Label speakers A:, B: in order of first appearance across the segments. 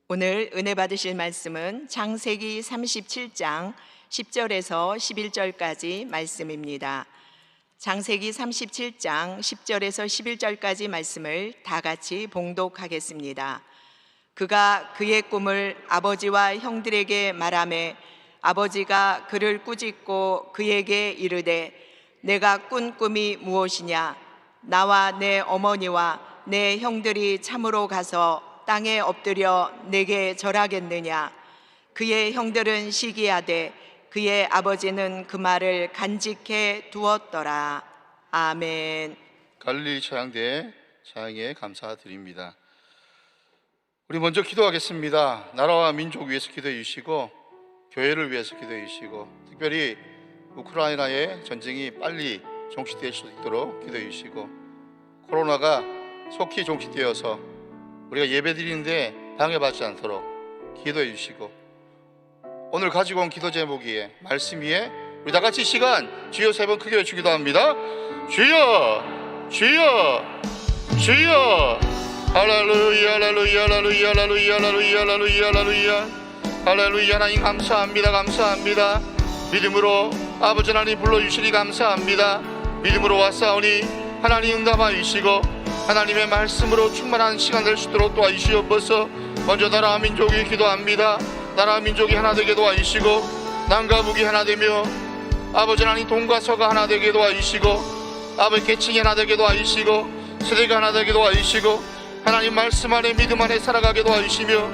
A: 오늘 은혜 받으실 말씀은 창세기 37장 10절에서 11절까지 말씀입니다. 창세기 37장 10절에서 11절까지 말씀을 다 같이 봉독하겠습니다. 그가 그의 꿈을 아버지와 형들에게 말하매 아버지가 그를 꾸짖고 그에게 이르되 내가 꾼 꿈이 무엇이냐? 나와 내 어머니와 내 형들이 참으로 가서 땅에 엎드려 내게 절하겠느냐? 그의 형들은 시기하되 그의 아버지는 그 말을 간직해 두었더라. 아멘.
B: 갈릴리 차양대 차양에 감사드립니다. 우리 먼저 기도하겠습니다. 나라와 민족 위해서 기도해 주시고 교회를 위해서 기도해 주시고 특별히 우크라이나의 전쟁이 빨리 종식될 수 있도록 기도해 주시고 코로나가 속히 종식되어서 우리가 예배드리는데 방해받지 않도록 기도해 주시고 오늘 가지고 온 기도 제목이 말씀 위에 우리 다 같이 시간 주여 세 번 크게 외치기도 합니다. 주여 주여 주여 할렐루야 할렐루야 할렐루야 할렐루야 할렐루야 할렐루야 할렐루야 할렐루야. 하나님 감사합니다. 감사합니다. 믿음으로 아버지 하나님 불러주시니 감사합니다. 믿음으로 왔사오니 하나님 응답하여 주시고 하나님의 말씀으로 충만한 시간 될 수 있도록 도와주시옵소서. 먼저 나라와 민족이 기도합니다. 나라와 민족이 하나 되게 도와주시고 남과 북이 하나 되며 아버지 하나님 동과 서가 하나 되게 도와주시고 아버지 계층이 하나 되게 도와주시고 세대가 하나 되게 도와주시고 하나님 말씀 안에 믿음 안에 살아가게 도와주시며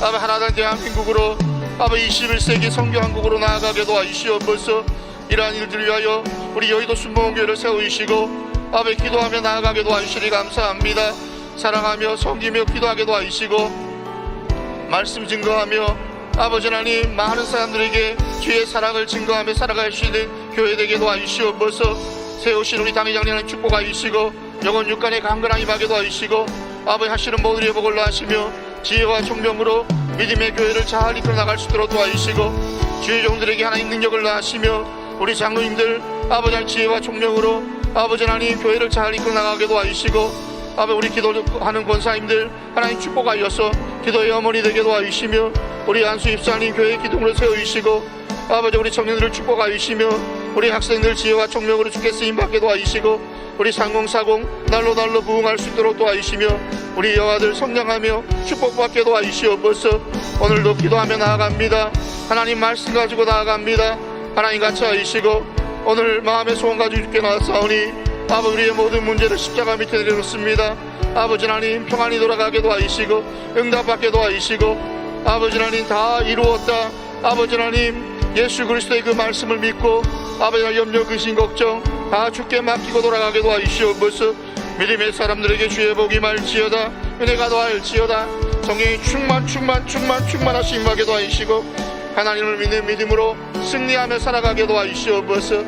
B: 아버지 하나된 대한민국으로 아버지 21세기 성교한국으로 나아가게 도와주시옵소서. 이러한 일들을 위하여 우리 여의도 순복음교회를 세우시고 아버지 기도하며 나아가게 도와주시니 감사합니다. 사랑하며 섬기며 기도하게 도와주시고 말씀 증거하며 아버지 하나님 많은 사람들에게 주의 사랑을 증거하며 살아갈 수 있는 교회 되게 도와주시옵소서. 세우신 우리 당회장님을 축복하여 주시고 영원 육간에 강건하게 임하게 도와주시고 아버지 하시는 모든 일에 복을 하시며 지혜와 총명으로 믿음의 교회를 잘 이끌어 나갈 수 있도록 도와주시고 주의 종들에게 하나님 능력을 다하시며 우리 장로님들 아버지 하나님 지혜와 총명으로 아버지 하나님 교회를 잘 이끌어 나가게 도와주시고 아버지 우리 기도하는 권사님들 하나님 축복하여서 기도의 어머니 되게 도와주시며 우리 안수 입사님 교회 기둥으로 세워주시고 아버지 우리 청년들을 축복하여주시며 우리 학생들 지혜와 총명으로 주께 쓰임받게 도와주시고 우리 상공사공 날로 부흥할 수 있도록 도와주시며 우리 여아들 성장하며 축복받게 도와주시옵소서. 오늘도 기도하며 나아갑니다. 하나님 말씀 가지고 나아갑니다. 하나님 같이 하시고 오늘 마음의 소원 가지고 주께 나왔사오니 아버지 우리의 모든 문제를 십자가 밑에 내려놓습니다. 아버지 하나님 평안히 돌아가게 도와주시고 응답받게 도와주시고 아버지 하나님 다 이루었다. 아버지 하나님 예수 그리스도의 그 말씀을 믿고 아버지 하나님 염려 근심 걱정 다 주께 맡기고 돌아가게 도와주시옵소서. 믿음의 사람들에게 주의 복이 말지어다. 은혜가 더할지어다. 성령의 충만하신 임하게 도와주시고 하나님을 믿는 믿음으로 승리하며 살아가게 도와주시옵소서.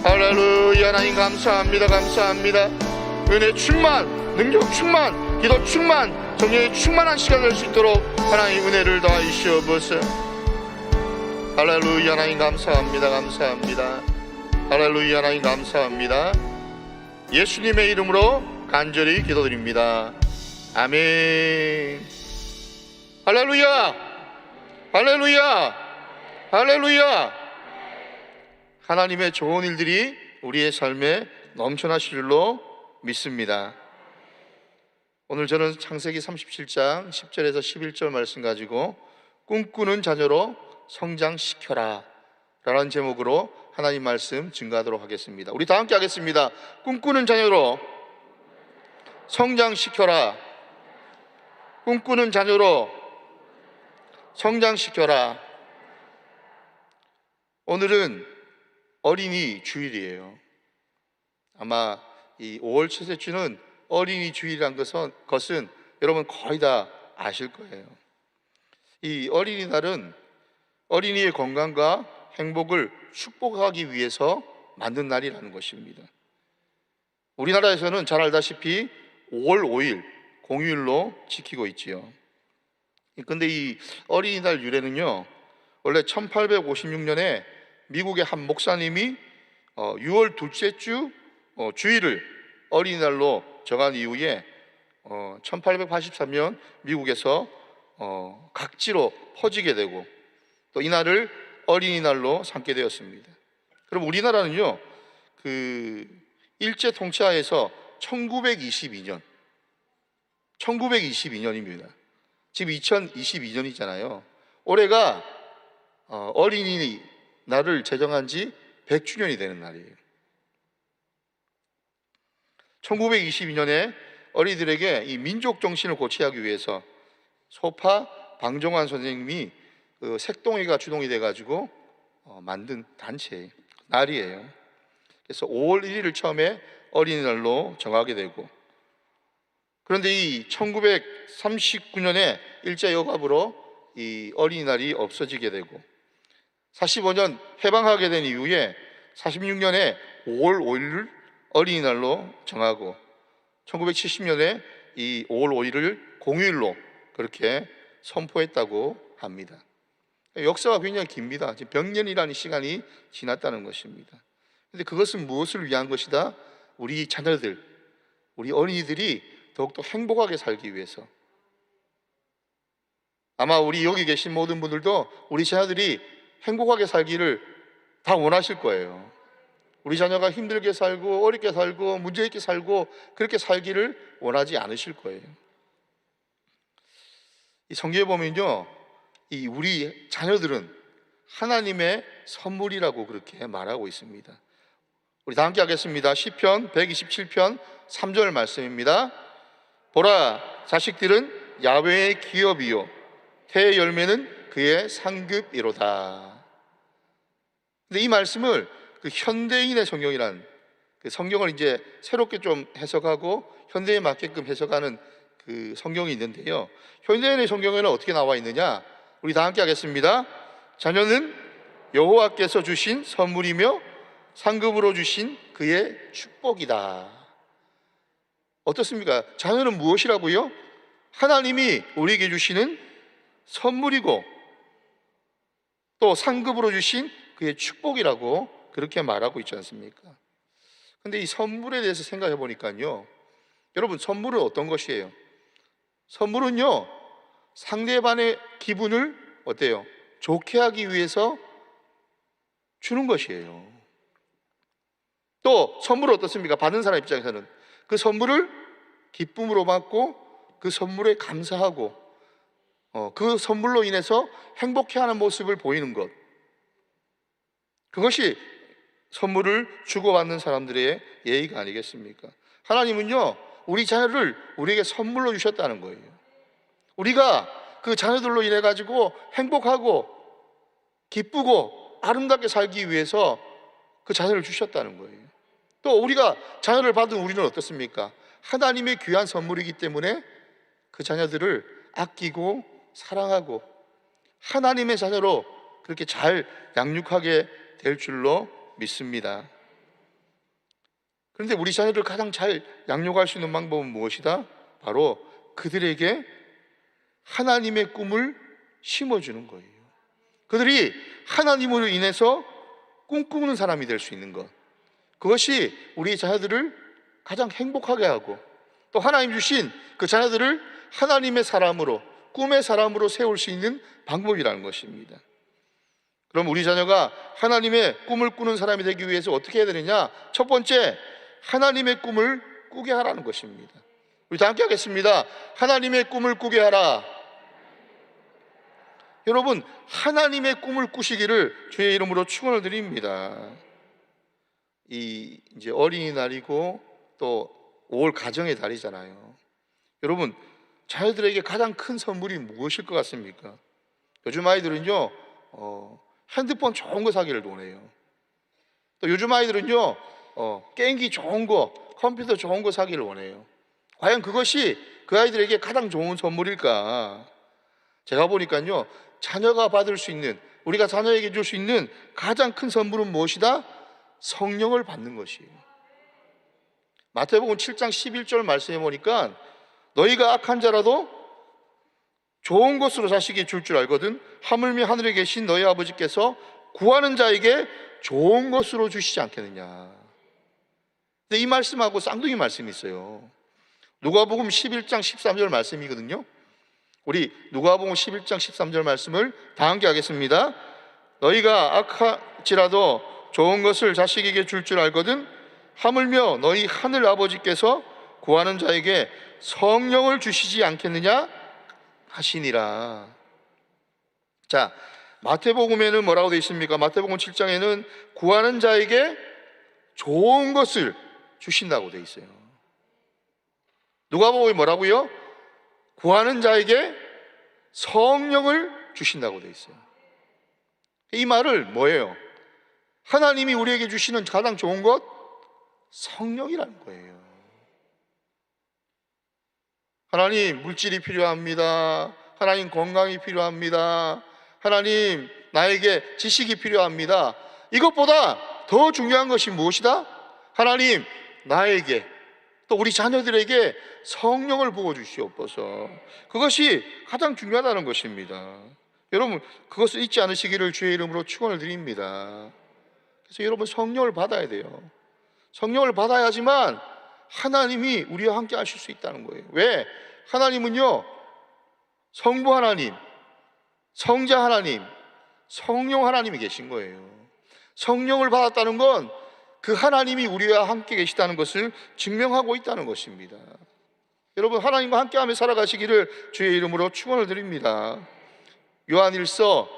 B: 할렐루야. 하나님 감사합니다. 감사합니다. 은혜 충만, 능력 충만, 기도 충만, 성령의 충만한 시간 될 수 있도록 하나님 은혜를 더하시옵소서. 할렐루야. 하나님 감사합니다. 감사합니다. 할렐루야. 하나님 감사합니다. 예수님의 이름으로 간절히 기도드립니다. 아멘. 할렐루야. 할렐루야. 할렐루야. 하나님의 좋은 일들이 우리의 삶에 넘쳐나실 줄로 믿습니다. 오늘 저는 창세기 37장 10절에서 11절 말씀 가지고 꿈꾸는 자녀로 성장시켜라 라는 제목으로 하나님 말씀 증거하도록 하겠습니다. 우리 다 함께 하겠습니다. 꿈꾸는 자녀로 성장시켜라. 꿈꾸는 자녀로 성장시켜라. 오늘은 어린이 주일이에요. 아마 이 5월 첫째 주는 어린이 주일이란 것은 여러분 거의 다 아실 거예요. 이 어린이날은 어린이의 건강과 행복을 축복하기 위해서 만든 날이라는 것입니다. 우리나라에서는 잘 알다시피 5월 5일 공휴일로 지키고 있지요. 근데 이 어린이날 유래는요, 원래 1856년에 미국의 한 목사님이 6월 둘째 주 주일을 어린이날로 정한 이후에 1883년 미국에서 각지로 퍼지게 되고 또 이날을 어린이날로 삼게 되었습니다. 그럼 우리나라는요, 그 일제 통치하에서 1922년입니다. 지금 2022년이잖아요. 올해가 어린이날을 제정한 지 100주년이 되는 날이에요. 1922년에 어린이들에게 이 민족 정신을 고취하기 위해서 소파 방정환 선생님이 그 색동이가 주동이 돼가지고 만든 단체 날이에요. 그래서 5월 1일을 처음에 어린이날로 정하게 되고, 그런데 이 1939년에 일제 여갑으로 이 어린이날이 없어지게 되고 45년 해방하게 된 이후에 46년에 5월 5일을 어린이날로 정하고 1970년에 이 5월 5일을 공휴일로 그렇게 선포했다고 합니다. 역사가 굉장히 깁니다. 지금 100년이라는 시간이 지났다는 것입니다. 그런데 그것은 무엇을 위한 것이다? 우리 자녀들, 우리 어린이들이 더욱더 행복하게 살기 위해서. 아마 우리 여기 계신 모든 분들도 우리 자녀들이 행복하게 살기를 다 원하실 거예요. 우리 자녀가 힘들게 살고 어렵게 살고 문제 있게 살고 그렇게 살기를 원하지 않으실 거예요. 이 성경에 보면요, 이 우리 자녀들은 하나님의 선물이라고 그렇게 말하고 있습니다. 우리 다 함께 하겠습니다. 시편 127편 3절 말씀입니다. 보라, 자식들은 야훼의 기업이요 태의 열매는 그의 상급이로다. 근데 이 말씀을 그 현대인의 성경이란 그 성경을 이제 새롭게 좀 해석하고 현대에 맞게끔 해석하는 그 성경이 있는데요, 현대인의 성경에는 어떻게 나와 있느냐? 우리 다 함께 하겠습니다. 자녀는 여호와께서 주신 선물이며 상급으로 주신 그의 축복이다. 어떻습니까? 자녀는 무엇이라고요? 하나님이 우리에게 주시는 선물이고 또 상급으로 주신 그의 축복이라고 그렇게 말하고 있지 않습니까? 근데 이 선물에 대해서 생각해 보니까요, 여러분, 선물은 어떤 것이에요? 선물은요, 상대방의 기분을 어때요? 좋게 하기 위해서 주는 것이에요. 또 선물은 어떻습니까? 받는 사람 입장에서는 그 선물을 기쁨으로 받고 그 선물에 감사하고 그 선물로 인해서 행복해하는 모습을 보이는 것, 그것이 선물을 주고받는 사람들의 예의가 아니겠습니까? 하나님은요, 우리 자녀를 우리에게 선물로 주셨다는 거예요. 우리가 그 자녀들로 인해 가지고 행복하고 기쁘고 아름답게 살기 위해서 그 자녀를 주셨다는 거예요. 또 우리가 자녀를 받은 우리는 어떻습니까? 하나님의 귀한 선물이기 때문에 그 자녀들을 아끼고 사랑하고 하나님의 자녀로 그렇게 잘 양육하게 될 줄로 믿습니다. 그런데 우리 자녀를 가장 잘 양육할 수 있는 방법은 무엇이다? 바로 그들에게 하나님의 꿈을 심어주는 거예요. 그들이 하나님으로 인해서 꿈꾸는 사람이 될 수 있는 것, 그것이 우리 자녀들을 가장 행복하게 하고 또 하나님 주신 그 자녀들을 하나님의 사람으로, 꿈의 사람으로 세울 수 있는 방법이라는 것입니다. 그럼 우리 자녀가 하나님의 꿈을 꾸는 사람이 되기 위해서 어떻게 해야 되느냐? 첫 번째, 하나님의 꿈을 꾸게 하라는 것입니다. 우리 다 함께 하겠습니다. 하나님의 꿈을 꾸게 하라. 여러분, 하나님의 꿈을 꾸시기를 주의 이름으로 축원을 드립니다. 이제 어린이날이고 또 5월 가정의 달이잖아요. 여러분, 자녀들에게 가장 큰 선물이 무엇일 것 같습니까? 요즘 아이들은요, 핸드폰 좋은 거 사기를 원해요. 또 요즘 아이들은요, 게임기 좋은 거, 컴퓨터 좋은 거 사기를 원해요. 과연 그것이 그 아이들에게 가장 좋은 선물일까? 제가 보니까요, 자녀가 받을 수 있는, 우리가 자녀에게 줄 수 있는 가장 큰 선물은 무엇이다? 성령을 받는 것이에요. 마태복음 7장 11절 말씀해 보니까 너희가 악한 자라도 좋은 것으로 자식이 줄 줄 알거든 하물며 하늘에 계신 너희 아버지께서 구하는 자에게 좋은 것으로 주시지 않겠느냐. 근데 이 말씀하고 쌍둥이 말씀이 있어요. 누가복음 11장 13절 말씀이거든요. 우리 누가복음 11장 13절 말씀을 다 함께 하겠습니다. 너희가 악할지라도 좋은 것을 자식에게 줄 줄 알거든 하물며 너희 하늘 아버지께서 구하는 자에게 성령을 주시지 않겠느냐 하시니라. 자, 마태복음에는 뭐라고 되어 있습니까? 마태복음 7장에는 구하는 자에게 좋은 것을 주신다고 되어 있어요. 누가복음이 뭐라고요? 구하는 자에게 성령을 주신다고 되어 있어요. 이 말을 뭐예요? 하나님이 우리에게 주시는 가장 좋은 것 성령이라는 거예요. 하나님 물질이 필요합니다. 하나님 건강이 필요합니다. 하나님 나에게 지식이 필요합니다. 이것보다 더 중요한 것이 무엇이다? 하나님 나에게 또 우리 자녀들에게 성령을 부어주시옵소서. 그것이 가장 중요하다는 것입니다. 여러분 그것을 잊지 않으시기를 주의 이름으로 축원을 드립니다. 그래서 여러분 성령을 받아야 돼요. 성령을 받아야지만 하나님이 우리와 함께 하실 수 있다는 거예요. 왜? 하나님은요 성부 하나님, 성자 하나님, 성령 하나님이 계신 거예요. 성령을 받았다는 건 그 하나님이 우리와 함께 계시다는 것을 증명하고 있다는 것입니다. 여러분 하나님과 함께하며 살아가시기를 주의 이름으로 축원을 드립니다. 요한일서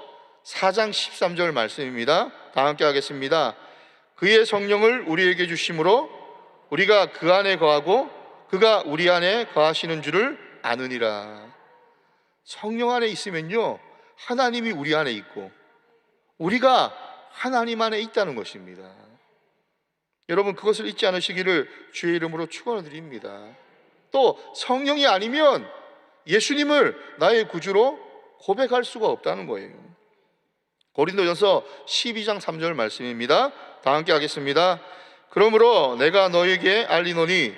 B: 4장 13절 말씀입니다. 다 함께 하겠습니다. 그의 성령을 우리에게 주심으로 우리가 그 안에 거하고 그가 우리 안에 거하시는 줄을 아느니라. 성령 안에 있으면요 하나님이 우리 안에 있고 우리가 하나님 안에 있다는 것입니다. 여러분 그것을 잊지 않으시기를 주의 이름으로 축원을 드립니다. 또 성령이 아니면 예수님을 나의 구주로 고백할 수가 없다는 거예요. 고린도전서 12장 3절 말씀입니다. 다 함께 하겠습니다. 그러므로 내가 너에게 알리노니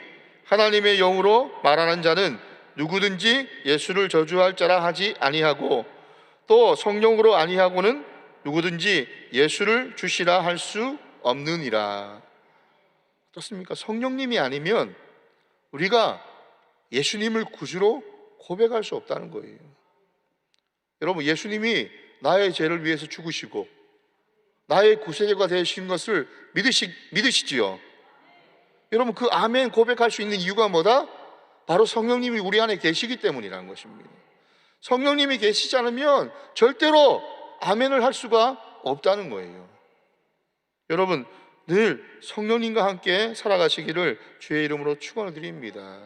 B: 하나님의 영으로 말하는 자는 누구든지 예수를 저주할 자라 하지 아니하고 또 성령으로 아니하고는 누구든지 예수를 주시라 할 수 없느니라. 어떻습니까? 성령님이 아니면 우리가 예수님을 구주로 고백할 수 없다는 거예요. 여러분 예수님이 나의 죄를 위해서 죽으시고 나의 구세주가 되신 것을 믿으시지요? 여러분 그 아멘 고백할 수 있는 이유가 뭐다? 바로 성령님이 우리 안에 계시기 때문이라는 것입니다. 성령님이 계시지 않으면 절대로 아멘을 할 수가 없다는 거예요. 여러분 늘 성령님과 함께 살아가시기를 주의 이름으로 축원을 드립니다.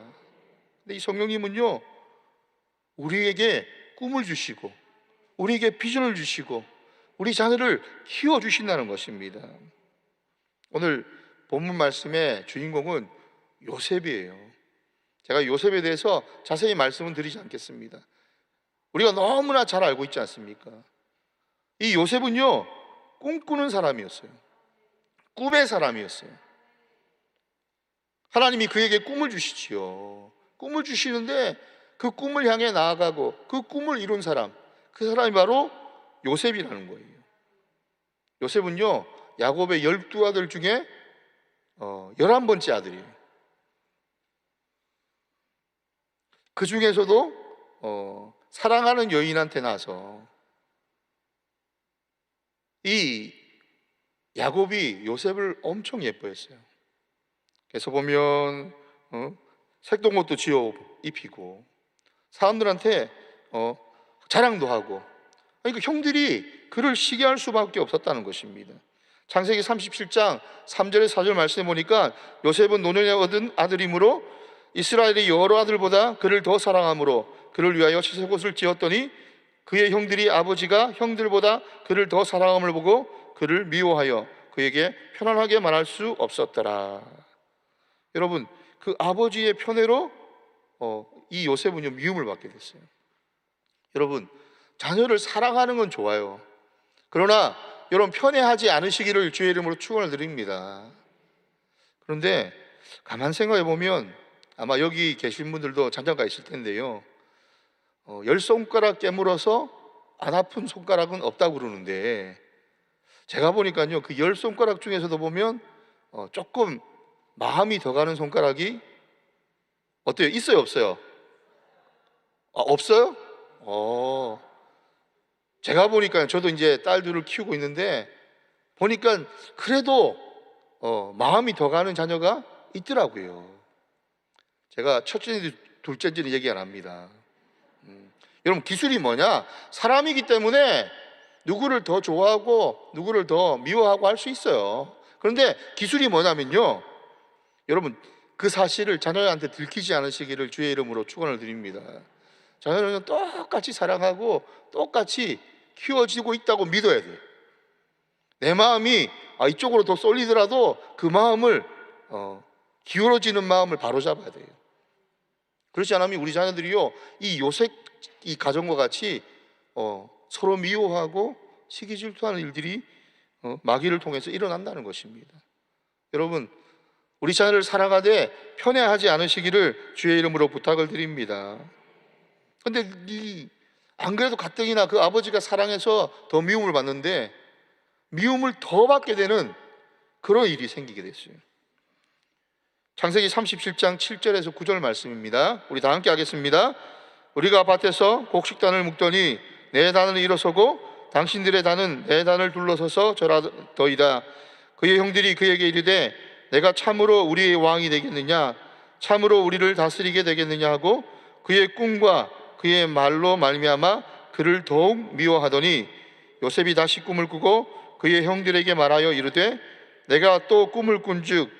B: 근데 이 성령님은요 우리에게 꿈을 주시고 우리에게 비전을 주시고 우리 자녀를 키워주신다는 것입니다. 오늘 본문 말씀의 주인공은 요셉이에요. 제가 요셉에 대해서 자세히 말씀은 드리지 않겠습니다. 우리가 너무나 잘 알고 있지 않습니까? 이 요셉은요 꿈꾸는 사람이었어요. 꿈의 사람이었어요. 하나님이 그에게 꿈을 주시지요. 꿈을 주시는데 그 꿈을 향해 나아가고 그 꿈을 이룬 사람, 그 사람이 바로 요셉이라는 거예요. 요셉은요 야곱의 12아들 중에 11번째 아들이에요. 그 중에서도 사랑하는 여인한테 나서 이 야곱이 요셉을 엄청 예뻐했어요. 그래서 보면 색동 옷도 지어 입히고 사람들한테 자랑도 하고, 그러니까 형들이 그를 시기할 수밖에 없었다는 것입니다. 창세기 37장 3절에 4절 말씀해 보니까 요셉은 노년에 얻은 아들이므로 이스라엘의 여러 아들보다 그를 더 사랑하므로 그를 위하여 채색옷을 지었더니 그의 형들이 아버지가 형들보다 그를 더 사랑함을 보고 그를 미워하여 그에게 편안하게 말할 수 없었더라. 여러분 그 아버지의 편애로 이 요셉은요 미움을 받게 됐어요. 여러분 자녀를 사랑하는 건 좋아요. 그러나 여러분 편애하지 않으시기를 주의 이름으로 축원을 드립니다. 그런데 가만 생각해 보면 아마 여기 계신 분들도 잠잠가 있을 텐데요, 10손가락 깨물어서 안 아픈 손가락은 없다고 그러는데 제가 보니까요 그 10손가락 중에서도 보면 조금 마음이 더 가는 손가락이 어때요? 있어요 없어요? 없어요? 제가 보니까 저도 이제 딸들을 키우고 있는데 보니까 그래도 마음이 더 가는 자녀가 있더라고요. 제가 첫째인지 둘째인지는 얘기 안 합니다. 여러분, 기술이 뭐냐? 사람이기 때문에 누구를 더 좋아하고 누구를 더 미워하고 할 수 있어요. 그런데 기술이 뭐냐면요, 여러분, 그 사실을 자녀한테 들키지 않으시기를 주의 이름으로 축원을 드립니다. 자녀는 똑같이 사랑하고 똑같이 키워지고 있다고 믿어야 돼요. 내 마음이 이쪽으로 더 쏠리더라도 그 마음을 기울어지는 마음을 바로잡아야 돼요. 그렇지 않으면 우리 자녀들이요, 이 요셉 이 가정과 같이 서로 미워하고 시기 질투하는 일들이 마귀를 통해서 일어난다는 것입니다. 여러분, 우리 자녀를 사랑하되 편애하지 않으시기를 주의 이름으로 부탁을 드립니다. 근데 안 그래도 가뜩이나 그 아버지가 사랑해서 더 미움을 받는데 미움을 더 받게 되는 그런 일이 생기게 됐어요. 창세기 37장 7절에서 9절 말씀입니다. 우리 다 함께 하겠습니다. 우리가 밭에서 곡식단을 묶더니 내 단을 일어서고 당신들의 단은 내 단을 둘러서서 절하더이다. 그의 형들이 그에게 이르되 내가 참으로 우리의 왕이 되겠느냐, 참으로 우리를 다스리게 되겠느냐 하고 그의 꿈과 그의 말로 말미암아 그를 더욱 미워하더니 요셉이 다시 꿈을 꾸고 그의 형들에게 말하여 이르되 내가 또 꿈을 꾼즉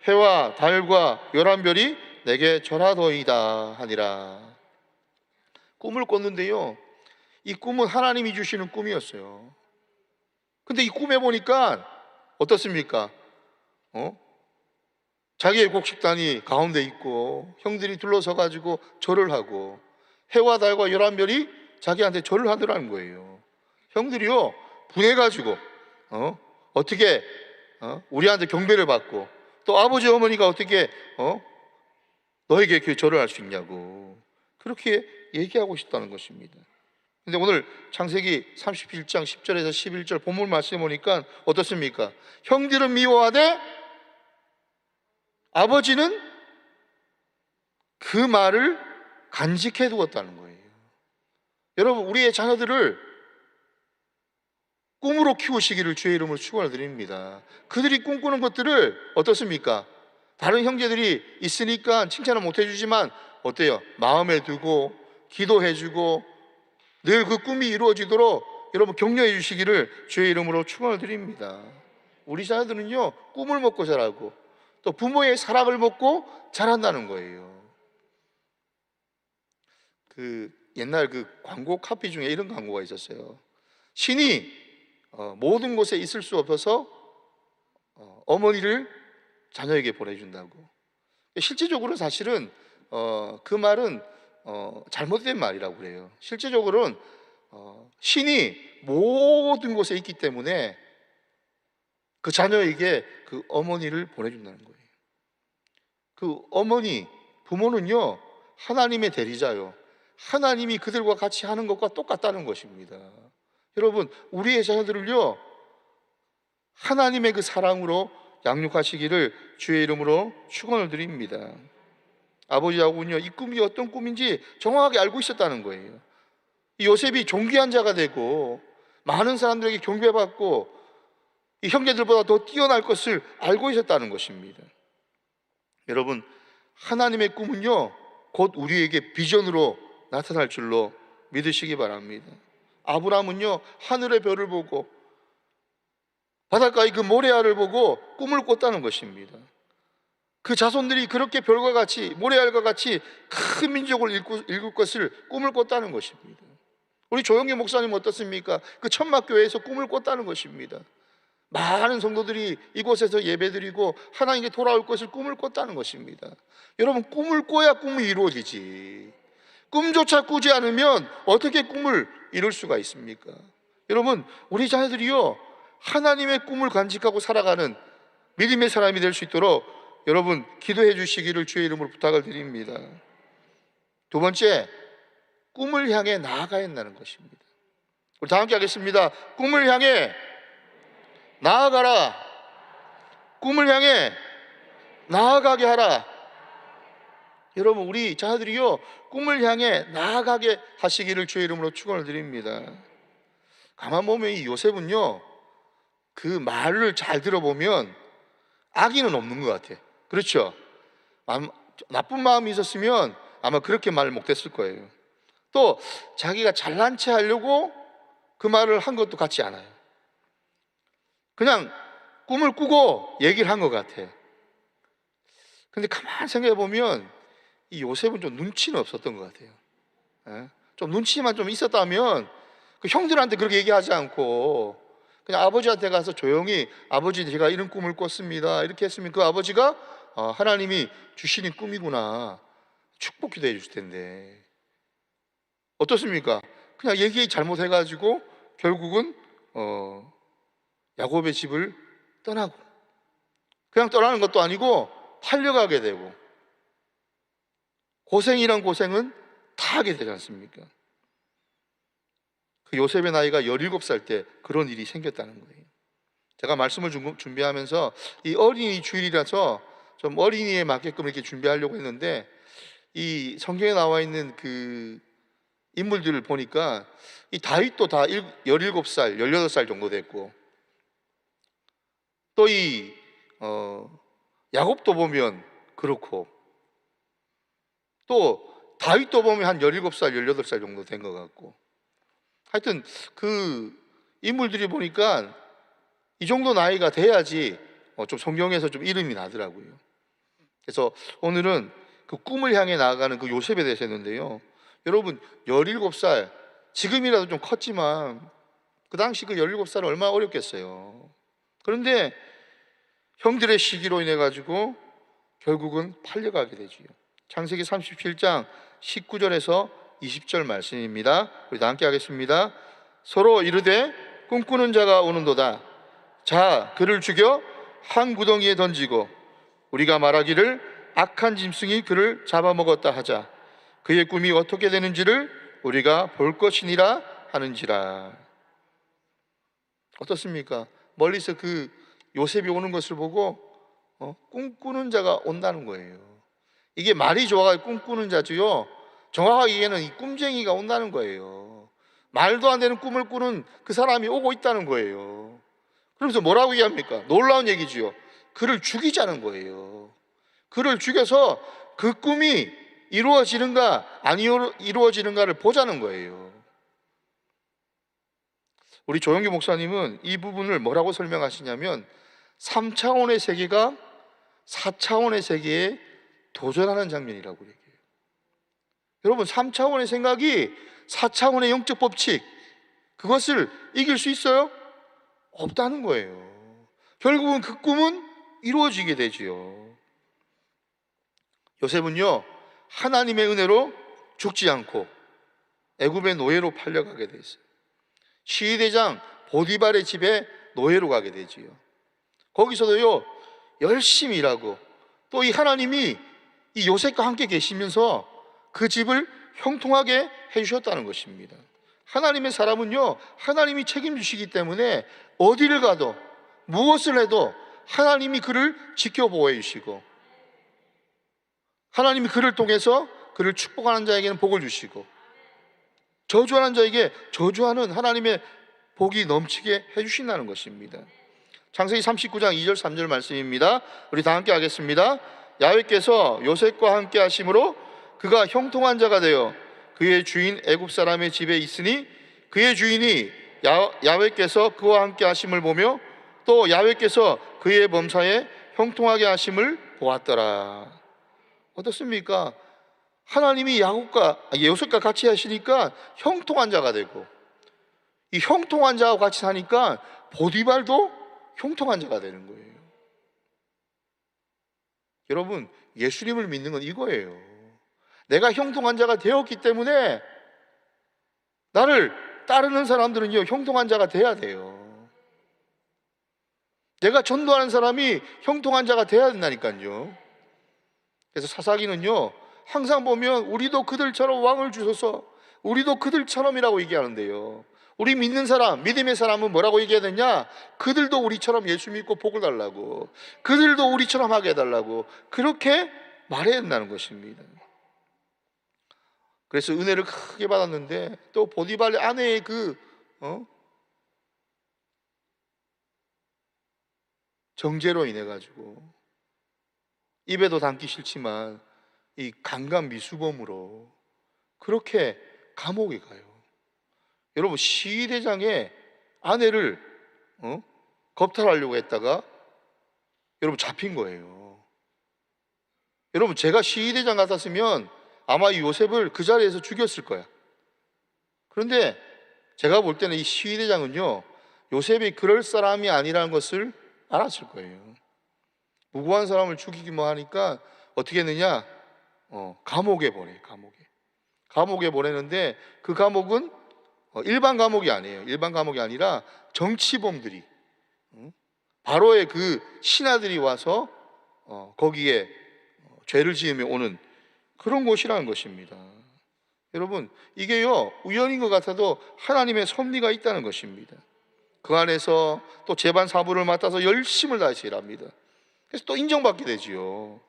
B: 해와 달과 열한별이 내게 절하더이다 하니라. 꿈을 꿨는데요, 이 꿈은 하나님이 주시는 꿈이었어요. 근데 이 꿈에 보니까 어떻습니까? 자기의 곡식단이 가운데 있고 형들이 둘러서 가지고 절을 하고 해와 달과 열한별이 자기한테 절을 하더라는 거예요. 형들이요 분해가지고 어떻게 우리한테 경배를 받고 또 아버지 어머니가 어떻게 너에게 이렇게 절을 할 수 있냐고 그렇게 얘기하고 싶다는 것입니다. 근데 오늘 창세기 37장 10절에서 11절 본문 말씀에 보니까 어떻습니까? 형들은 미워하되 아버지는 그 말을 간직해 두었다는 거예요. 여러분, 우리의 자녀들을 꿈으로 키우시기를 주의 이름으로 축원을 드립니다. 그들이 꿈꾸는 것들을 어떻습니까? 다른 형제들이 있으니까 칭찬을 못 해주지만 어때요? 마음에 두고 기도해주고 늘 그 꿈이 이루어지도록 여러분 격려해 주시기를 주의 이름으로 축원을 드립니다. 우리 자녀들은요 꿈을 먹고 자라고 또 부모의 사랑을 먹고 자란다는 거예요. 옛날 광고 카피 중에 이런 광고가 있었어요. 신이 모든 곳에 있을 수 없어서 어머니를 자녀에게 보내준다고. 실제적으로 사실은 그 말은 잘못된 말이라고 그래요. 실제적으로는 신이 모든 곳에 있기 때문에 그 자녀에게 그 어머니를 보내준다는 거예요. 그 어머니, 부모는요 하나님의 대리자요, 하나님이 그들과 같이 하는 것과 똑같다는 것입니다. 여러분, 우리의 자녀들을요 하나님의 그 사랑으로 양육하시기를 주의 이름으로 축원을 드립니다. 아버지하고는요 이 꿈이 어떤 꿈인지 정확하게 알고 있었다는 거예요. 이 요셉이 존귀한 자가 되고 많은 사람들에게 경배받고 이 형제들보다 더 뛰어날 것을 알고 있었다는 것입니다. 여러분, 하나님의 꿈은요 곧 우리에게 비전으로 나타날 줄로 믿으시기 바랍니다. 아브라함은요 하늘의 별을 보고 바닷가의 그 모래알을 보고 꿈을 꿨다는 것입니다. 그 자손들이 그렇게 별과 같이 모래알과 같이 큰 민족을 이룰 것을 꿈을 꿨다는 것입니다. 우리 조영기 목사님 어떻습니까? 그 천막교회에서 꿈을 꿨다는 것입니다. 많은 성도들이 이곳에서 예배드리고 하나님께 돌아올 것을 꿈을 꿨다는 것입니다. 여러분, 꿈을 꿔야 꿈이 이루어지지. 꿈조차 꾸지 않으면 어떻게 꿈을 이룰 수가 있습니까? 여러분, 우리 자녀들이요 하나님의 꿈을 간직하고 살아가는 믿음의 사람이 될 수 있도록 여러분 기도해 주시기를 주의 이름으로 부탁을 드립니다. 두 번째, 꿈을 향해 나아가야 한다는 것입니다. 우리 다 함께 하겠습니다. 꿈을 향해 나아가라. 꿈을 향해 나아가게 하라. 여러분, 우리 자녀들이요 꿈을 향해 나아가게 하시기를 주의 이름으로 축원을 드립니다. 가만 보면 이 요셉은요 그 말을 잘 들어보면 악의는 없는 것 같아. 그렇죠? 나쁜 마음이 있었으면 아마 그렇게 말을 못했을 거예요. 또 자기가 잘난 체 하려고 그 말을 한 것도 같지 않아요. 그냥 꿈을 꾸고 얘기를 한 것 같아. 근데 가만히 생각해 보면 이 요셉은 좀 눈치는 없었던 것 같아요. 예? 좀 눈치만 좀 있었다면 그 형들한테 그렇게 얘기하지 않고 그냥 아버지한테 가서 조용히 아버지 제가 이런 꿈을 꿨습니다 이렇게 했으면 그 아버지가 하나님이 주시는 꿈이구나 축복기도 해줄 텐데 어떻습니까? 그냥 얘기 잘못해가지고 결국은 야곱의 집을 떠나고 그냥 떠나는 것도 아니고 팔려가게 되고 고생이란 고생은 다 하게 되지 않습니까? 그 요셉의 나이가 17살 때 그런 일이 생겼다는 거예요. 제가 말씀을 준비하면서 이 어린이 주일이라서 좀 어린이에 맞게끔 이렇게 준비하려고 했는데 이 성경에 나와 있는 그 인물들을 보니까 이 다윗도 다 17살, 18살 정도 됐고 또 이 야곱도 보면 그렇고 또 다윗도 보면 한 17살, 18살 정도 된 것 같고 하여튼 그 인물들이 보니까 이 정도 나이가 돼야지 좀 성경에서 좀 이름이 나더라고요. 그래서 오늘은 그 꿈을 향해 나아가는 그 요셉에 대해서 했는데요. 여러분 17살 지금이라도 좀 컸지만 그 당시 그 17살은 얼마나 어렵겠어요. 그런데 형들의 시기로 인해 가지고 결국은 팔려가게 되지요. 창세기 37장 19절에서 20절 말씀입니다. 우리 다 함께 하겠습니다. 서로 이르되 꿈꾸는 자가 오는도다. 자 그를 죽여 한 구덩이에 던지고 우리가 말하기를 악한 짐승이 그를 잡아먹었다 하자. 그의 꿈이 어떻게 되는지를 우리가 볼 것이니라 하는지라. 어떻습니까? 멀리서 그 요셉이 오는 것을 보고 꿈꾸는 자가 온다는 거예요. 이게 말이 좋아가지고 꿈꾸는 자지요 정확하게 얘기는 이 꿈쟁이가 온다는 거예요. 말도 안 되는 꿈을 꾸는 그 사람이 오고 있다는 거예요. 그러면서 뭐라고 얘기합니까? 놀라운 얘기지요. 그를 죽이자는 거예요. 그를 죽여서 그 꿈이 이루어지는가 안 이루어지는가를 보자는 거예요. 우리 조영규 목사님은 이 부분을 뭐라고 설명하시냐면 3차원의 세계가 4차원의 세계에 도전하는 장면이라고 얘기해요. 여러분 3차원의 생각이 4차원의 영적 법칙 그것을 이길 수 있어요? 없다는 거예요. 결국은 그 꿈은 이루어지게 되지요. 요셉은요 하나님의 은혜로 죽지 않고 애굽의 노예로 팔려가게 돼 있어요. 시위대장 보디발의 집에 노예로 가게 되지요. 거기서도요 열심히 일하고 또 이 하나님이 이 요셉과 함께 계시면서 그 집을 형통하게 해주셨다는 것입니다. 하나님의 사람은요 하나님이 책임지시기 때문에 어디를 가도 무엇을 해도 하나님이 그를 지켜보호해 주시고 하나님이 그를 통해서 그를 축복하는 자에게는 복을 주시고 저주하는 자에게 저주하는 하나님의 복이 넘치게 해주신다는 것입니다. 창세기 39장 2절 3절 말씀입니다. 우리 다 함께 하겠습니다. 야훼께서 요셉과 함께 하심으로 그가 형통한 자가 되어 그의 주인 애굽 사람의 집에 있으니 그의 주인이 야훼께서 그와 함께 하심을 보며 또 야훼께서 그의 범사에 형통하게 하심을 보았더라. 어떻습니까? 하나님이 요셉과 같이 하시니까 형통한 자가 되고 이 형통한 자와 같이 사니까 보디발도 형통한 자가 되는 거예요. 여러분 예수님을 믿는 건 이거예요. 내가 형통한 자가 되었기 때문에 나를 따르는 사람들은요 형통한 자가 돼야 돼요. 내가 전도하는 사람이 형통한 자가 돼야 된다니까요. 그래서 사사기는요 항상 보면 우리도 그들처럼 왕을 주소서 우리도 그들처럼이라고 얘기하는데요. 우리 믿는 사람, 믿음의 사람은 뭐라고 얘기해야 되냐? 그들도 우리처럼 예수 믿고 복을 달라고 그들도 우리처럼 하게 해달라고 그렇게 말해야 된다는 것입니다. 그래서 은혜를 크게 받았는데 또 보디발의 아내의 그 정죄로 인해 가지고 입에도 담기 싫지만 이 강간 미수범으로 그렇게 감옥에 가요. 여러분, 시위대장의 아내를 겁탈하려고 했다가 여러분 잡힌 거예요. 여러분, 제가 시위대장 같았으면 아마 이 요셉을 그 자리에서 죽였을 거야. 그런데 제가 볼 때는 이 시위대장은요, 요셉이 그럴 사람이 아니라는 것을 알았을 거예요. 무고한 사람을 죽이기만 하니까 어떻게 했느냐? 감옥에 보내. 감옥에 보내는데 그 감옥은 일반 감옥이 아니에요. 일반 감옥이 아니라 정치범들이, 바로의 그 신하들이 와서 거기에 죄를 지으며 오는 그런 곳이라는 것입니다. 여러분, 이게요, 우연인 것 같아도 하나님의 섭리가 있다는 것입니다. 그 안에서 또 재반 사부를 맡아서 열심을 다해서 일합니다. 그래서 또 인정받게 되지요.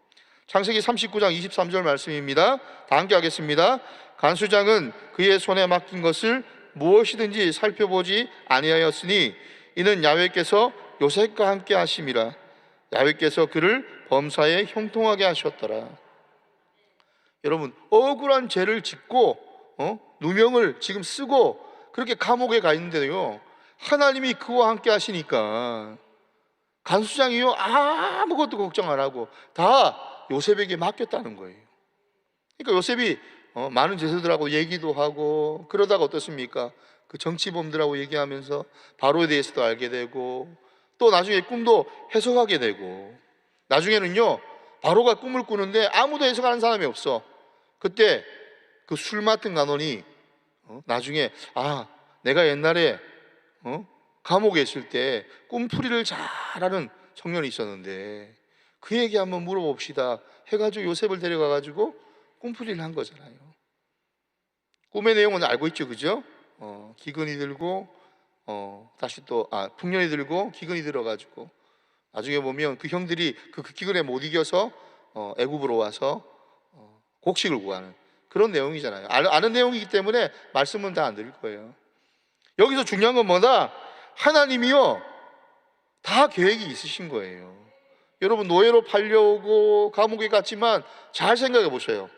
B: 창세기 39장 23절 말씀입니다. 다 함께 하겠습니다. 간수장은 그의 손에 맡긴 것을 무엇이든지 살펴보지 아니하였으니 이는 야훼께서 요셉과 함께 하심이라. 야훼께서 그를 범사에 형통하게 하셨더라. 여러분, 억울한 죄를 짓고 누명을 지금 쓰고 그렇게 감옥에 가 있는데요, 하나님이 그와 함께 하시니까 간수장이요, 아무것도 걱정 안 하고 다 요셉에게 맡겼다는 거예요. 그러니까 요셉이 많은 제사들하고 얘기도 하고 그러다가 어떻습니까? 그 정치범들하고 얘기하면서 바로에 대해서도 알게 되고 또 나중에 꿈도 해석하게 되고, 나중에는요, 바로가 꿈을 꾸는데 아무도 해석하는 사람이 없어. 그때 그 술 맡은 간원이 나중에 내가 옛날에 감옥에 있을 때 꿈풀이를 잘하는 청년이 있었는데 그 얘기 한번 물어봅시다 해가지고 요셉을 데려가가지고 꿈풀이를 한 거잖아요. 꿈의 내용은 알고 있죠, 그죠? 기근이 들고 다시 또 풍년이 들고 기근이 들어가지고 나중에 보면 그 형들이 그 기근에 못 이겨서 애굽으로 와서 곡식을 구하는 그런 내용이잖아요. 아는 내용이기 때문에 말씀은 다 안 드릴 거예요. 여기서 중요한 건 뭐다? 하나님이요, 다 계획이 있으신 거예요. 여러분, 노예로 팔려오고 감옥에 갔지만 잘 생각해 보세요.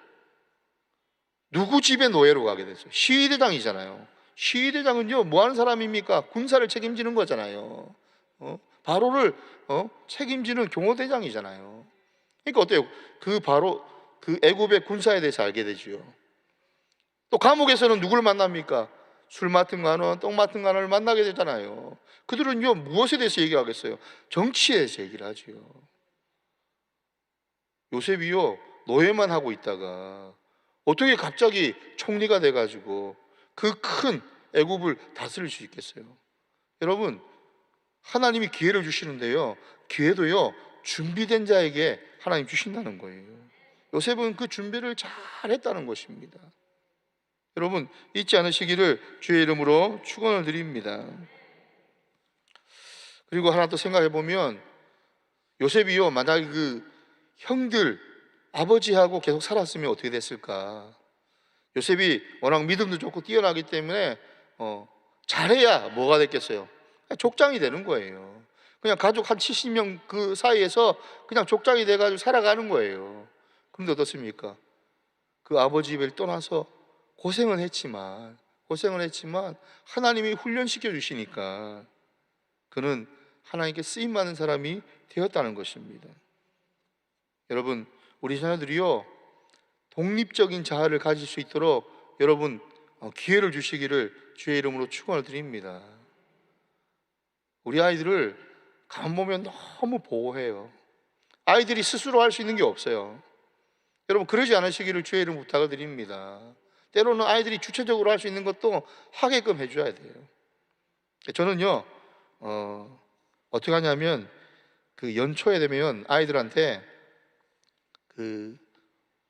B: 누구 집에 노예로 가게 됐어요? 시위대장이잖아요. 시위대장은요, 뭐 하는 사람입니까? 군사를 책임지는 거잖아요. 바로를 책임지는 경호대장이잖아요. 그러니까 어때요? 그 바로 그 애굽의 군사에 대해서 알게 되지요. 또 감옥에서는 누구를 만납니까? 술 맡은 관원, 똥 맡은 관원을 만나게 되잖아요. 그들은요, 무엇에 대해서 얘기하겠어요? 정치에 대해서 얘기를 하지요. 요셉이요, 노예만 하고 있다가 어떻게 갑자기 총리가 돼가지고 그 큰 애굽을 다스릴 수 있겠어요? 여러분, 하나님이 기회를 주시는데요, 기회도요, 준비된 자에게 하나님 주신다는 거예요. 요셉은 그 준비를 잘 했다는 것입니다. 여러분, 잊지 않으시기를 주의 이름으로 축원을 드립니다. 그리고 하나 또 생각해 보면, 요셉이요, 만약에 그 형들 아버지하고 계속 살았으면 어떻게 됐을까? 요셉이 워낙 믿음도 좋고 뛰어나기 때문에 잘해야 뭐가 됐겠어요? 족장이 되는 거예요. 그냥 가족 한 70명 그 사이에서 그냥 족장이 돼가지고 살아가는 거예요. 그런데 어떻습니까? 그 아버지 집을 떠나서 고생은 했지만 하나님이 훈련시켜 주시니까 그는 하나님께 쓰임받는 사람이 되었다는 것입니다. 여러분, 우리 자녀들이요, 독립적인 자아를 가질 수 있도록 여러분 기회를 주시기를 주의 이름으로 축원을 드립니다. 우리 아이들을 가만 보면 너무 보호해요. 아이들이 스스로 할 수 있는 게 없어요. 여러분, 그러지 않으시기를 주의 이름 부탁을 드립니다. 때로는 아이들이 주체적으로 할 수 있는 것도 하게끔 해줘야 돼요. 저는요, 어떻게 하냐면 그 연초에 되면 아이들한테 그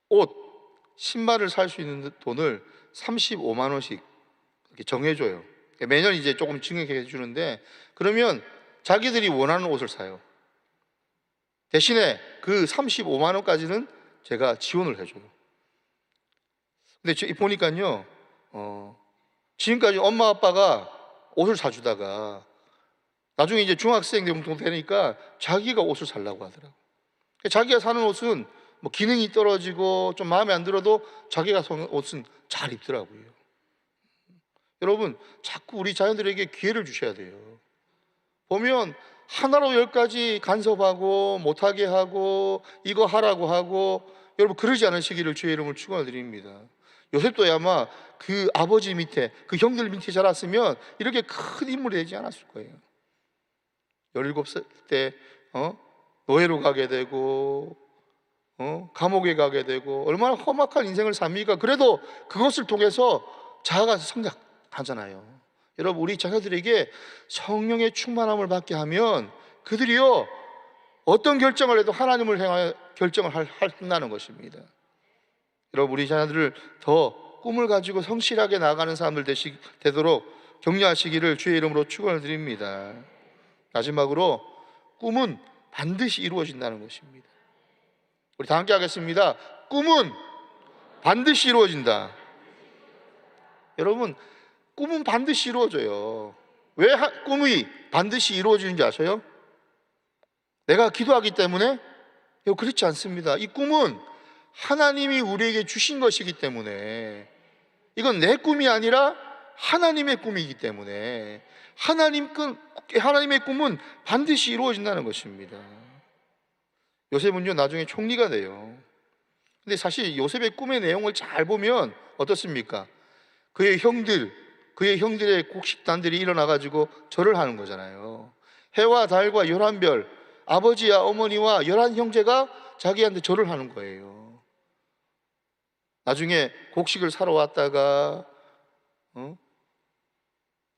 B: 옷, 신발을 살 수 있는 돈을 35만 원씩 이렇게 정해줘요. 매년 이제 조금 증액해 주는데, 그러면 자기들이 원하는 옷을 사요. 대신에 그 35만 원까지는 제가 지원을 해줘요. 근데 보니까요, 지금까지 엄마 아빠가 옷을 사주다가 나중에 이제 중학생 정도 되니까 자기가 옷을 살라고 하더라고. 자기가 사는 옷은 뭐 기능이 떨어지고 좀 마음에 안 들어도 자기가 사는 옷은 잘 입더라고요. 여러분, 자꾸 우리 자녀들에게 기회를 주셔야 돼요. 보면 하나로 10가지 간섭하고 못하게 하고 이거 하라고 하고, 여러분 그러지 않으시기를 주의 이름을 축원드립니다. 요셉도 아마 그 아버지 밑에, 그 형들 밑에 자랐으면 이렇게 큰 인물이 되지 않았을 거예요. 17살 때 노예로 가게 되고 감옥에 가게 되고 얼마나 험악한 인생을 삽니까? 그래도 그것을 통해서 자아가 성장하잖아요. 여러분, 우리 자녀들에게 성령의 충만함을 받게 하면 그들이요, 어떤 결정을 해도 하나님을 향하여 결정을 한다는 것입니다. 여러분, 우리 자녀들을 더 꿈을 가지고 성실하게 나아가는 사람들 되도록 격려하시기를 주의 이름으로 축원을 드립니다. 마지막으로, 꿈은 반드시 이루어진다는 것입니다. 우리 다 함께 하겠습니다. 꿈은 반드시 이루어진다. 여러분, 꿈은 반드시 이루어져요. 왜 꿈이 반드시 이루어지는지 아세요? 내가 기도하기 때문에? 그렇지 않습니다. 이 꿈은 하나님이 우리에게 주신 것이기 때문에, 이건 내 꿈이 아니라 하나님의 꿈이기 때문에 하나님의 꿈은 반드시 이루어진다는 것입니다. 요셉은요, 나중에 총리가 돼요. 근데 사실 요셉의 꿈의 내용을 잘 보면 어떻습니까? 그의 형들의 곡식단들이 일어나가지고 절을 하는 거잖아요. 해와 달과 11별, 아버지와 어머니와 11형제가 자기한테 절을 하는 거예요. 나중에 곡식을 사러 왔다가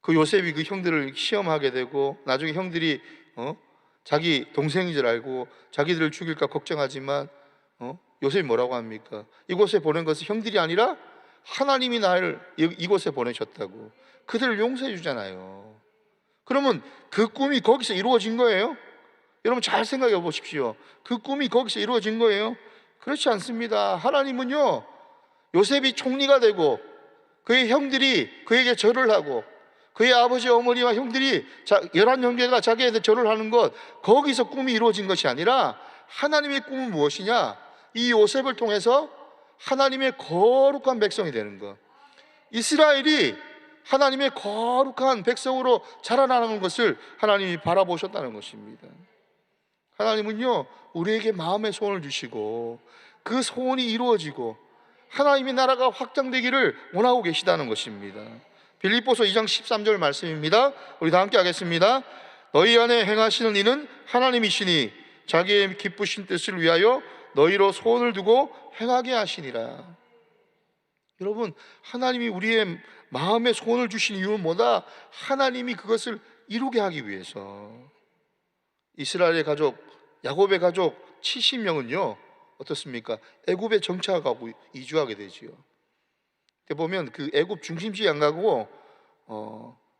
B: 그 요셉이 그 형들을 시험하게 되고, 나중에 형들이 자기 동생인 줄 알고 자기들을 죽일까 걱정하지만 요셉이 뭐라고 합니까? 이곳에 보낸 것은 형들이 아니라 하나님이 나를 이곳에 보내셨다고 그들을 용서해 주잖아요. 그러면 그 꿈이 거기서 이루어진 거예요? 여러분 잘 생각해 보십시오. 그 꿈이 거기서 이루어진 거예요? 그렇지 않습니다. 하나님은요, 요셉이 총리가 되고 그의 형들이 그에게 절을 하고 그의 아버지 어머니와 형들이 11형제가 자기한테 절을 하는 것, 거기서 꿈이 이루어진 것이 아니라 하나님의 꿈은 무엇이냐? 이 요셉을 통해서 하나님의 거룩한 백성이 되는 것, 이스라엘이 하나님의 거룩한 백성으로 자라나는 것을 하나님이 바라보셨다는 것입니다. 하나님은요, 우리에게 마음의 소원을 주시고 그 소원이 이루어지고 하나님의 나라가 확장되기를 원하고 계시다는 것입니다. 빌립보서 2장 13절 말씀입니다. 우리 다 함께 하겠습니다. 너희 안에 행하시는 이는 하나님이시니 자기의 기쁘신 뜻을 위하여 너희로 소원을 두고 행하게 하시니라. 여러분, 하나님이 우리의 마음의 소원을 주신 이유는 뭐다? 하나님이 그것을 이루게 하기 위해서. 이스라엘의 가족, 야곱의 가족 70명은요 어떻습니까? 애굽에 정착하고 이주하게 되지요. 보면 그 애굽 중심지에 안 가고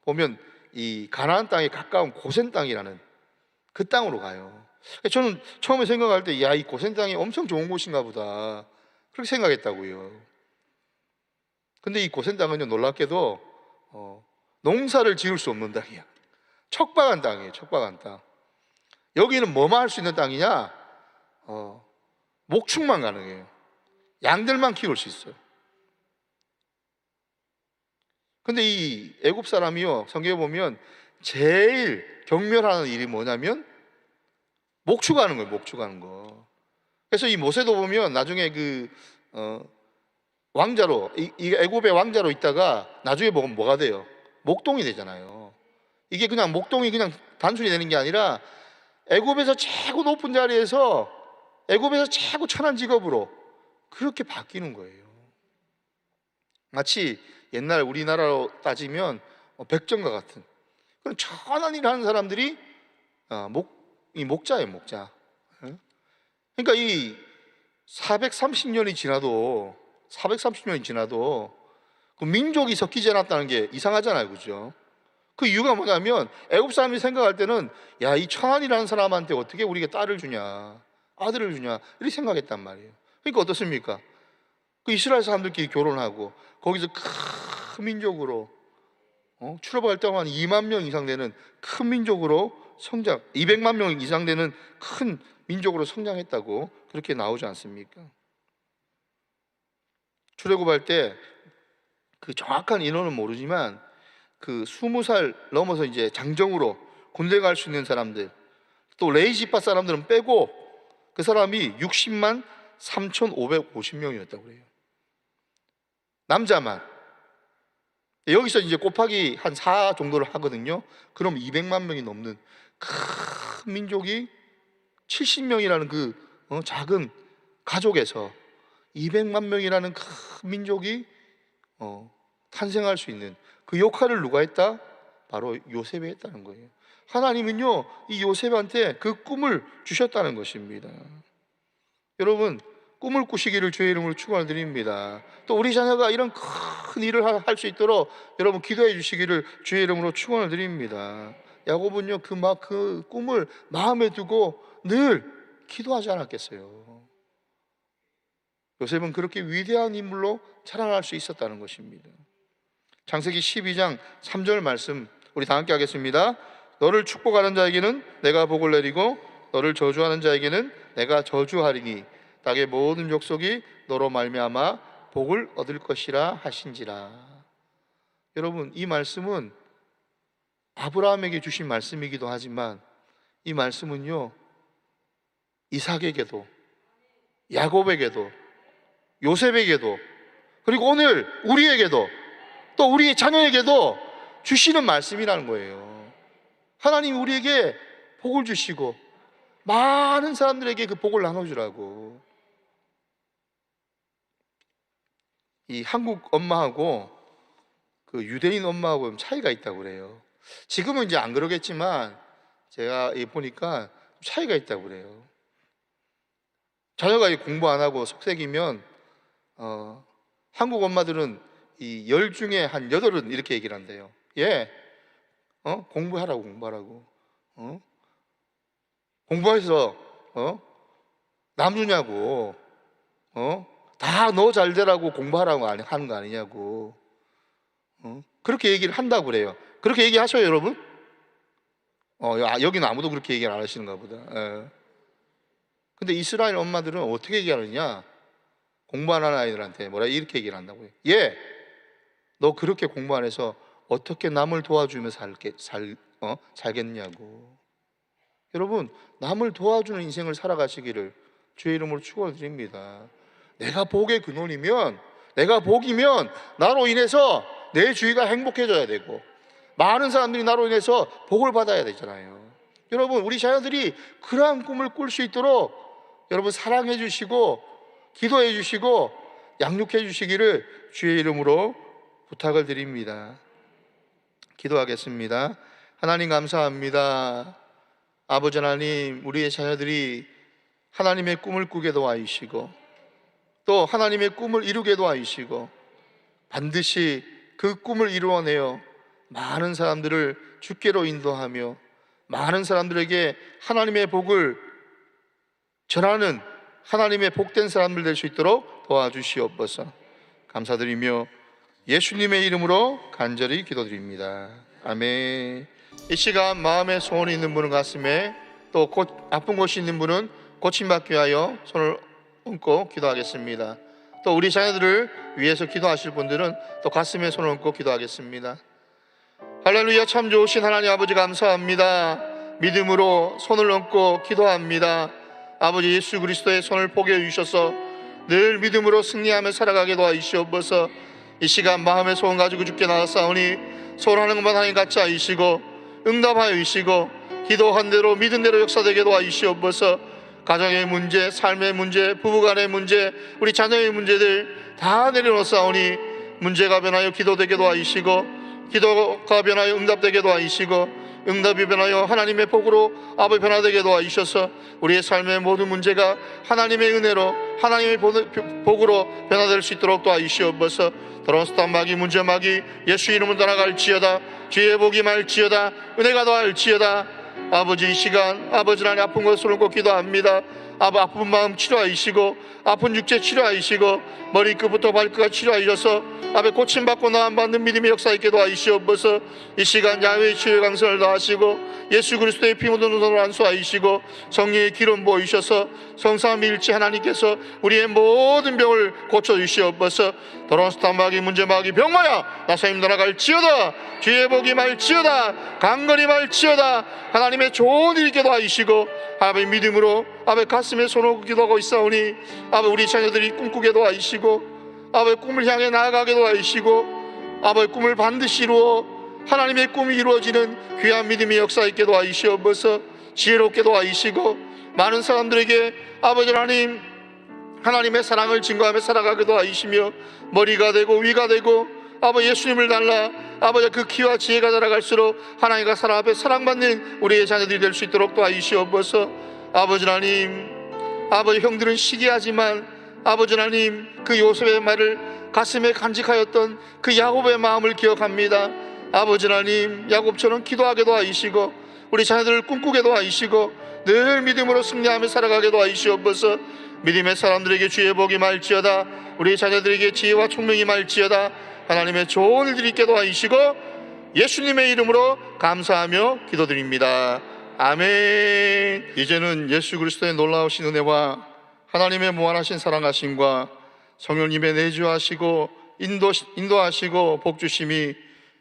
B: 보면 이 가나안 땅에 가까운 고센 땅이라는 그 땅으로 가요. 저는 처음에 생각할 때, 야, 이 고센 땅이 엄청 좋은 곳인가 보다, 그렇게 생각했다고요. 근데 이 고센 땅은요, 놀랍게도 농사를 지을 수 없는 땅이야. 척박한 땅이에요. 척박한 땅. 여기는 뭐만 할 수 있는 땅이냐? 목축만 가능해요. 양들만 키울 수 있어요. 근데 이 애굽 사람이요, 성경에 보면 제일 경멸하는 일이 뭐냐면 목축하는 거예요. 목축하는 거. 그래서 이 모세도 보면 나중에 그 왕자로, 이 애굽의 왕자로 있다가 나중에 보면 뭐가 돼요? 목동이 되잖아요. 이게 그냥 목동이 그냥 단순히 되는 게 아니라 애굽에서 최고 높은 자리에서, 애굽에서 최고 천한 직업으로 그렇게 바뀌는 거예요. 마치 옛날 우리나라로 따지면 백정과 같은 그런 천한 일을 하는 사람들이 목자예요. 목자. 그러니까 이 430년이 지나도 그 민족이 섞이지 않았다는 게 이상하잖아요. 그죠? 그 이유가 뭐냐면 애굽 사람이 생각할 때는, 야, 이 천한이라는 사람한테 어떻게 우리가 딸을 주냐, 아들을 주냐, 이렇게 생각했단 말이에요. 그러니까 어떻습니까? 그 이스라엘 사람들끼리 결혼하고 거기서 큰 민족으로 출애굽할 때만 2만 명 이상 되는 큰 민족으로 성장, 200만 명 이상 되는 큰 민족으로 성장했다고 그렇게 나오지 않습니까? 출애굽할 때 그 정확한 인원은 모르지만 그 20살 넘어서 이제 장정으로 군대 갈 수 있는 사람들, 또 레위 지파 사람들은 빼고 그 사람이 60만 3,550명이었다고 그래요. 남자만. 여기서 이제 곱하기 한 4 정도를 하거든요. 그럼 200만 명이 넘는 큰 민족이 70명이라는 그 작은 가족에서 200만 명이라는 큰 민족이 탄생할 수 있는 그 역할을 누가 했다? 바로 요셉이 했다는 거예요. 하나님은요, 이 요셉한테 그 꿈을 주셨다는 것입니다. 여러분, 꿈을 꾸시기를 주의 이름으로 축원드립니다. 또 우리 자녀가 이런 큰 일을 할 수 있도록 여러분 기도해 주시기를 주의 이름으로 축원드립니다. 야곱은요, 그 꿈을 마음에 두고 늘 기도하지 않았겠어요? 요셉은 그렇게 위대한 인물로 자라날 수 있었다는 것입니다. 창세기 12장 3절 말씀 우리 다 함께 하겠습니다. 너를 축복하는 자에게는 내가 복을 내리고 너를 저주하는 자에게는 내가 저주하리니 땅의 모든 족속이 너로 말미암아 복을 얻을 것이라 하신지라. 여러분, 이 말씀은 아브라함에게 주신 말씀이기도 하지만 이 말씀은요, 이삭에게도 야곱에게도 요셉에게도 그리고 오늘 우리에게도 또 우리의 자녀에게도 주시는 말씀이라는 거예요. 하나님이 우리에게 복을 주시고 많은 사람들에게 그 복을 나눠주라고. 이 한국 엄마하고 그 유대인 엄마하고 차이가 있다고 그래요. 지금은 이제 안 그러겠지만 제가 보니까 차이가 있다고 그래요. 자녀가 공부 안 하고 속색이면 한국 엄마들은 이 10 중에 한 8은 이렇게 얘기를 한대요. 예, 공부하라고. 공부해서 남 주냐고, 다 너 잘 되라고 공부하라고 하는 거 아니냐고. 그렇게 얘기를 한다고 그래요. 그렇게 얘기하셔요, 여러분? 여기는 아무도 그렇게 얘기를 안 하시는가 보다. 근데 이스라엘 엄마들은 어떻게 얘기하느냐? 공부 안 하는 아이들한테 뭐라 이렇게 얘기를 한다고요. 예, 너 그렇게 공부 안 해서 어떻게 남을 도와주며 살겠냐고. 여러분, 남을 도와주는 인생을 살아가시기를 주의 이름으로 축원드립니다. 내가 복의 근원이면, 내가 복이면 나로 인해서 내 주위가 행복해져야 되고 많은 사람들이 나로 인해서 복을 받아야 되잖아요. 여러분, 우리 자녀들이 그러한 꿈을 꿀 수 있도록 여러분 사랑해 주시고 기도해 주시고 양육해 주시기를 주의 이름으로 부탁을 드립니다. 기도하겠습니다. 하나님 감사합니다. 아버지 하나님, 우리의 자녀들이 하나님의 꿈을 꾸게 도와주시고 또 하나님의 꿈을 이루게 도와주시고 반드시 그 꿈을 이루어내어 많은 사람들을 주께로 인도하며 많은 사람들에게 하나님의 복을 전하는 하나님의 복된 사람들 될 수 있도록 도와주시옵소서. 감사드리며 예수님의 이름으로 간절히 기도드립니다. 아멘. 이 시간 마음에 소원이 있는 분은 가슴에, 또 아픈 곳이 있는 분은 고침받기 위하여 손을 얹고 기도하겠습니다. 또 우리 자녀들을 위해서 기도하실 분들은 또 가슴에 손을 얹고 기도하겠습니다. 할렐루야. 참 좋으신 하나님 아버지 감사합니다. 믿음으로 손을 얹고 기도합니다. 아버지 예수 그리스도의 손을 포개해 주셔서 늘 믿음으로 승리하며 살아가게 도와주시옵소서. 이 시간 마음의 소원 가지고 주께 나왔사오니 소원하는 것만 하나님 같이 하시고 응답하여 주시고 기도한 대로 믿은 대로 역사되게 도와주시옵소서. 가정의 문제, 삶의 문제, 부부간의 문제, 우리 자녀의 문제들 다 내려놓사오니 문제가 변하여 기도되게 도와주시고 기도가 변하여 응답되게 도와주시고 응답이 변하여 하나님의 복으로 아버지 변화되게 도와주셔서 우리의 삶의 모든 문제가 하나님의 은혜로 하나님의 복으로 변화될 수 있도록 도와주시옵소서. 더러운 수단 마귀 문제 마귀 예수 이름으로 떠나갈지어다. 주의 복이 말지어다. 은혜가 더할지어다. 아버지 이 시간 아버지 하나님 아픈 것을 놓고 기도합니다. 아픈 마음 치료하시고 아픈 육체 치료하시고 머리끝부터 발끝까지 치료하셔서 아베 고침받고 나음받는 믿음의 역사 있게 도와주시옵소서. 이 시간 야외 치료 강선을 다하시고 예수 그리스도의 피 묻은 손으로 안수하시고 성령의 기름 부어주셔서 성삼위일체 하나님께서 우리의 모든 병을 고쳐주시옵소서. 더러운 스탄 마귀 문제 마귀 병마야 나사님 나라갈지어다. 주의 복이 말지어다. 강건이 말지어다. 하나님의 좋은 일 있게 도와주시고 아베 믿음으로 아베 가슴에 손을 기도하고 있사오니 아베 우리 자녀들이 꿈꾸게 도와주시고 아베 꿈을 향해 나아가게 도와주시고 아베 꿈을 반드시 이루어 하나님의 꿈이 이루어지는 귀한 믿음의 역사 있게 도와주시옵소서. 지혜롭게 도와주시고 많은 사람들에게 아버지 하나님 하나님의 사랑을 증거하며 살아가게 도와주시며 머리가 되고 위가 되고 아버지 예수님을 달라 아버지 그 키와 지혜가 자라갈수록 하나님과 사람 앞에 사랑받는 우리의 자녀들이 될 수 있도록 도와주시옵소서. 아버지 하나님 아버지 형들은 시기하지만 아버지 하나님 그 요셉의 말을 가슴에 간직하였던 그 야곱의 마음을 기억합니다. 아버지 하나님 야곱처럼 기도하게 도와주시고 우리 자녀들을 꿈꾸게 도와주시고 늘 믿음으로 승리하며 살아가게 도와주시옵소서. 믿음의 사람들에게 주의 복이 말지어다. 우리 자녀들에게 지혜와 총명이 말지어다. 하나님의 좋은 일들이 있게 도와주시고 예수님의 이름으로 감사하며 기도드립니다. 아멘. 이제는 예수 그리스도의 놀라우신 은혜와 하나님의 무한하신 사랑하심과 성령님의 내주하시고 인도하시고 복주심이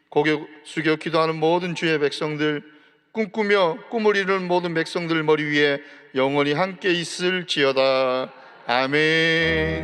B: 고개 숙여 기도하는 모든 주의 백성들 꿈꾸며 꿈을 이루는 모든 백성들 머리 위에 영원히 함께 있을지어다. 아멘.